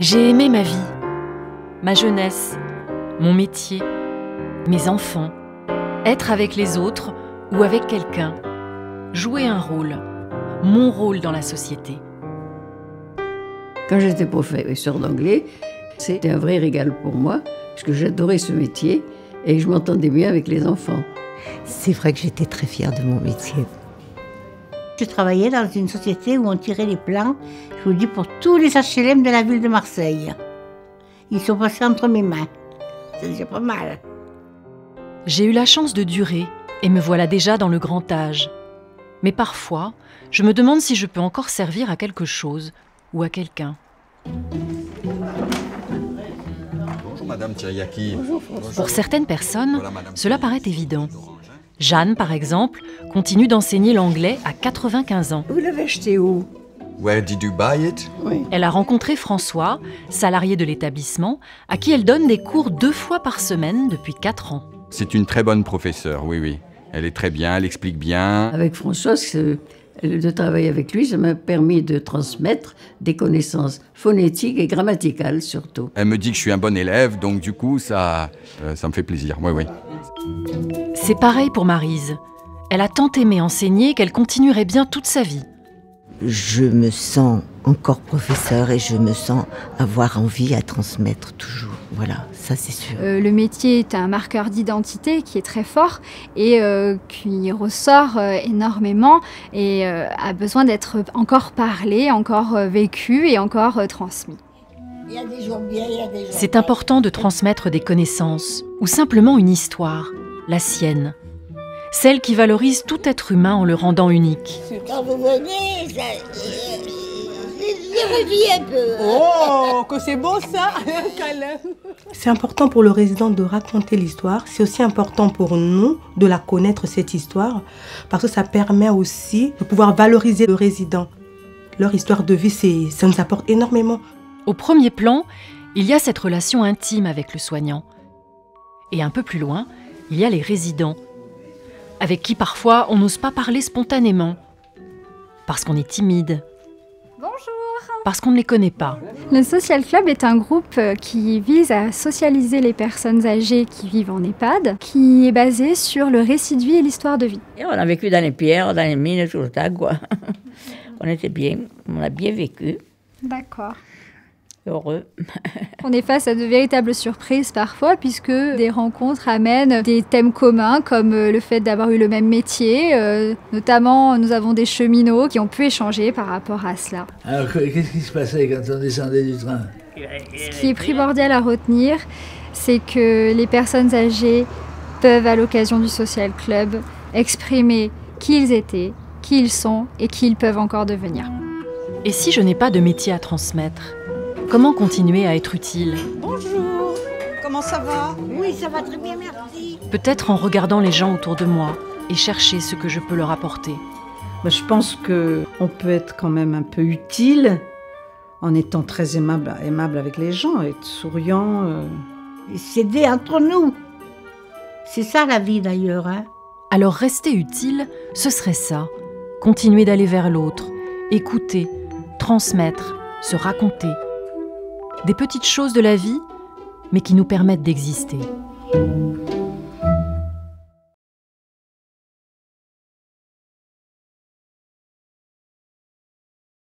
J'ai aimé ma vie, ma jeunesse, mon métier, mes enfants, être avec les autres ou avec quelqu'un, jouer un rôle, mon rôle dans la société. Quand j'étais professeur d'anglais, c'était un vrai régal pour moi, parce que j'adorais ce métier et je m'entendais bien avec les enfants. C'est vrai que j'étais très fière de mon métier. Je travaillais dans une société où on tirait les plans, je vous dis, pour tous les HLM de la ville de Marseille. Ils sont passés entre mes mains. C'est déjà pas mal. J'ai eu la chance de durer et me voilà déjà dans le grand âge. Mais parfois, je me demande si je peux encore servir à quelque chose ou à quelqu'un. Bonjour Madame Thiriaki. Pour certaines personnes, cela paraît évident. Jeanne, par exemple, continue d'enseigner l'anglais à 95 ans. Vous l'avez acheté où? Where did you buy it? Oui. Elle a rencontré François, salarié de l'établissement, à qui elle donne des cours 2 fois par semaine depuis 4 ans. C'est une très bonne professeure, oui, oui. Elle est très bien, elle explique bien. Avec François, de travailler avec lui, ça m'a permis de transmettre des connaissances phonétiques et grammaticales surtout. Elle me dit que je suis un bon élève, donc du coup, ça me fait plaisir, oui, oui. C'est pareil pour Maryse. Elle a tant aimé enseigner qu'elle continuerait bien toute sa vie. Je me sens encore professeur et je me sens avoir envie à transmettre toujours. Voilà, ça c'est sûr. Le métier est un marqueur d'identité qui est très fort et qui ressort énormément et a besoin d'être encore parlé, encore vécu et encore transmis. Il y a des jours bien, il y a des jours C'est important de transmettre des connaissances ou simplement une histoire, la sienne. Celle qui valorise tout être humain en le rendant unique. Quand vous venez, je revis un peu. Oh, que c'est beau ça, C'est important pour le résident de raconter l'histoire. C'est aussi important pour nous de la connaître, cette histoire, parce que ça permet aussi de pouvoir valoriser le résident. Leur histoire de vie, ça nous apporte énormément. Au premier plan, il y a cette relation intime avec le soignant. Et un peu plus loin, il y a les résidents, avec qui parfois on n'ose pas parler spontanément, parce qu'on est timide. Bonjour. Parce qu'on ne les connaît pas. Le Social Club est un groupe qui vise à socialiser les personnes âgées qui vivent en EHPAD, qui est basé sur le récit de vie et l'histoire de vie. Et on a vécu dans les pierres, dans les mines, tout le temps, quoi. On était bien, on a bien vécu. D'accord. Heureux. On est face à de véritables surprises parfois, puisque des rencontres amènent des thèmes communs, comme le fait d'avoir eu le même métier. Notamment, nous avons des cheminots qui ont pu échanger par rapport à cela. Alors, qu'est-ce qui se passait quand on descendait du train? Ce qui est primordial à retenir, c'est que les personnes âgées peuvent, à l'occasion du Social Club, exprimer qui ils étaient, qui ils sont et qui ils peuvent encore devenir. Et si je n'ai pas de métier à transmettre ? Comment continuer à être utile ? Bonjour, comment ça va? Oui, ça va très bien, merci. Peut-être en regardant les gens autour de moi et chercher ce que je peux leur apporter. Je pense qu'on peut être quand même un peu utile en étant très aimable avec les gens, être souriant. S'aider entre nous. C'est ça la vie d'ailleurs. Hein. Alors rester utile, ce serait ça. Continuer d'aller vers l'autre, écouter, transmettre, se raconter. Des petites choses de la vie, mais qui nous permettent d'exister.